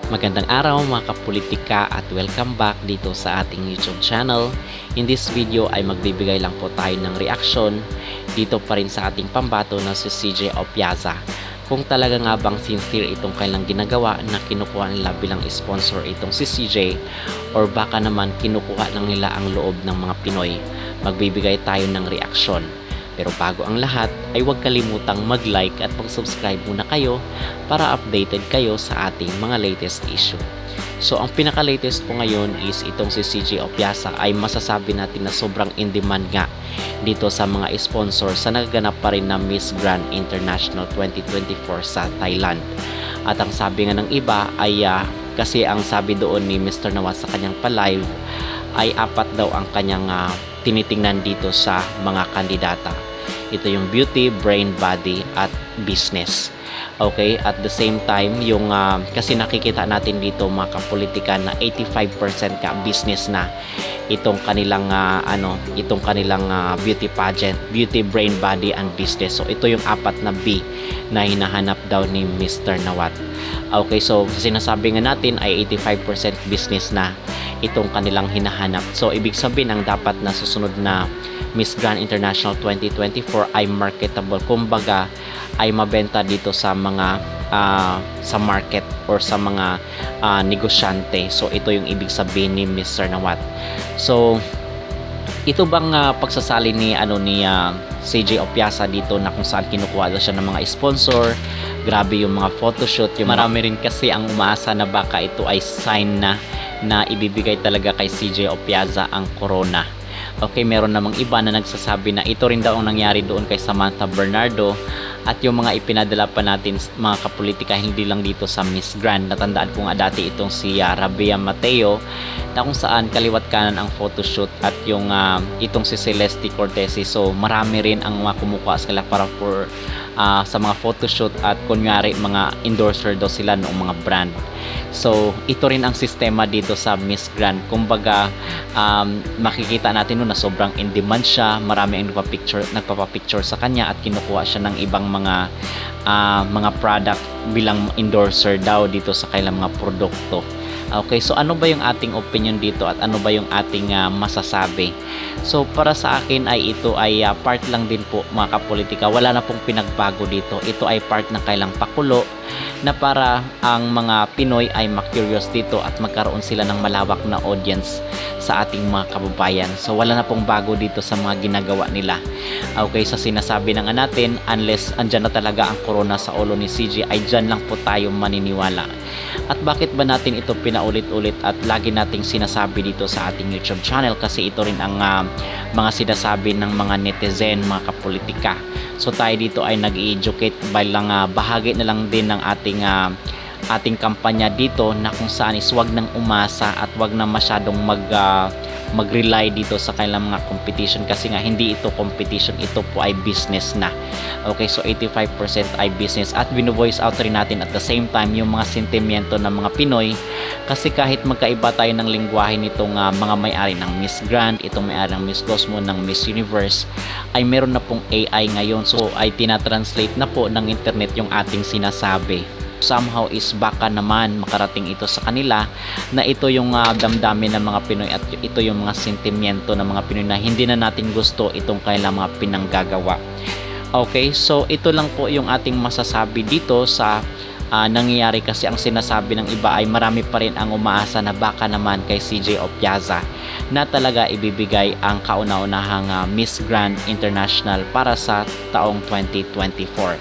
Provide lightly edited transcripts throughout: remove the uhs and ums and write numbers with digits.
Magandang araw mga kapolitika at welcome back dito sa ating YouTube channel. In this video ay magbibigay lang po tayo ng reaksyon dito pa rin sa ating pambato na si CJ Opiaza. Kung talaga nga bang sincere itong kailang ginagawa na kinukuha nila bilang sponsor itong si CJ, or baka naman kinukuha lang nila ang loob ng mga Pinoy, magbibigay tayo ng reaksyon. Pero bago ang lahat ay huwag kalimutang mag-like at mag-subscribe muna kayo para updated kayo sa ating mga latest issue. So ang pinaka-latest po ngayon is itong si CJ Opiaza ay masasabi natin na sobrang in demand nga dito sa mga sponsor sa nagaganap pa rin na Miss Grand International 2024 sa Thailand. At ang sabi nga ng iba ay kasi ang sabi doon ni Mr. Nawat sa kanyang pa-live ay 4 daw ang kanyang tinitingnan dito sa mga kandidata. Ito yung beauty, brain, body, at business. Okay, at the same time, yung kasi nakikita natin dito mga kapolitika na 85% ka business na itong kanilang beauty pageant, beauty, brain, body, and business. So ito yung 4 na B na hinahanap daw ni Mr. Nawat. Okay, so sinasabi nga natin ay 85% business na itong kanilang hinahanap. So ibig sabihin ang dapat na susunod na Miss Grand International 2024 ay marketable, kumbaga ay mabenta dito sa mga sa market or sa mga negosyante. So ito yung ibig sabihin ni Mr. Nawat. So ito bang pagsasali ni CJ Opiaza dito na kung saan kinukuha daw siya ng mga sponsor, grabe yung mga photoshoot, yung marami rin kasi ang umaasa na baka ito ay sign na ibibigay talaga kay CJ Opiaza ang corona. Okay, meron namang iba na nagsasabi na ito rin daw ang nangyari doon kay Samantha Bernardo at yung mga ipinadala pa natin mga kapolitika hindi lang dito sa Miss Grand. Natandaan ko nga dati itong si Rabia Mateo na kung saan kaliwat kanan ang photoshoot at yung itong si Celeste Cortesi. So marami rin ang mga kumukuha sila para sa mga photoshoot at kunyari mga endorser daw sila ng mga brand. So ito rin ang sistema dito sa Miss Grand. Kumbaga makikita natin na sobrang in demand siya, marami ang nagpapapicture sa kanya at kinukuha siya ng ibang mga product bilang endorser daw dito sa kanilang mga produkto. Okay, so ano ba yung ating opinion dito at ano ba yung ating masasabi? So para sa akin ay ito ay part lang din po mga kapolitika. Wala na pong pinagbago dito. Ito ay part ng kailang pakulo na para ang mga Pinoy ay ma-curious dito at magkaroon sila ng malawak na audience sa ating mga kababayan. So wala na pong bago dito sa mga ginagawa nila. Okay, sa sinasabi na nga natin, unless andyan na talaga ang corona sa ulo ni CJ, ay dyan lang po tayo maniniwala. At bakit ba natin ito pinaulit-ulit at lagi nating sinasabi dito sa ating YouTube channel? Kasi ito rin ang mga sinasabi ng mga netizen, mga kapolitika. So tayo dito ay nag-i-educate bilang bahagi na lang din ng ating kampanya dito na kung saan is wag nang umasa at wag na masyadong mag-rely dito sa kanilang mga competition kasi nga hindi ito competition, ito po ay business na. Okay, so 85% ay business at bino-voice out rin natin at the same time yung mga sentimiento ng mga Pinoy kasi kahit magkaiba tayo ng lengguwahe nitong mga may-ari ng Miss Grand, itong may-ari ng Miss Cosmo, ng Miss Universe ay meron na pong AI ngayon, so ay tinatranslate na po ng internet yung ating sinasabi. Somehow is baka naman makarating ito sa kanila na ito yung damdamin ng mga Pinoy at ito yung mga sentimiento ng mga Pinoy na hindi na natin gusto itong kailang mga pinanggagawa. Okay, so ito lang po yung ating masasabi dito sa nangyayari kasi ang sinasabi ng iba ay marami pa rin ang umaasa na baka naman kay CJ Opiaza na talaga ibibigay ang kauna-unahang Miss Grand International para sa taong 2024.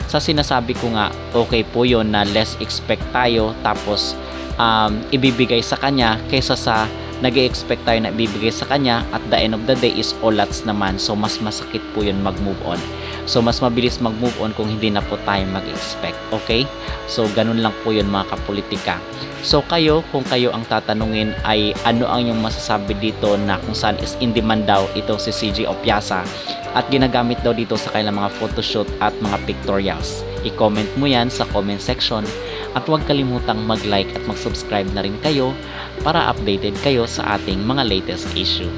Sa sinasabi ko nga, okay po yun na less expect tayo tapos ibibigay sa kanya kaysa sa nag-expect tayo na ibibigay sa kanya at the end of the day is olats naman. So mas masakit po yun mag-move on. So mas mabilis mag-move on kung hindi na po tayo mag-expect. Okay? So ganun lang po yun mga kapolitika. So kayo, kung kayo ang tatanungin ay ano ang yung masasabi dito na kung saan is in demand daw itong si CJ Opiaza at ginagamit daw dito sa kanilang mga photoshoot at mga pictorials. I-comment mo yan sa comment section at huwag kalimutang mag-like at mag-subscribe na rin kayo para updated kayo sa ating mga latest issue.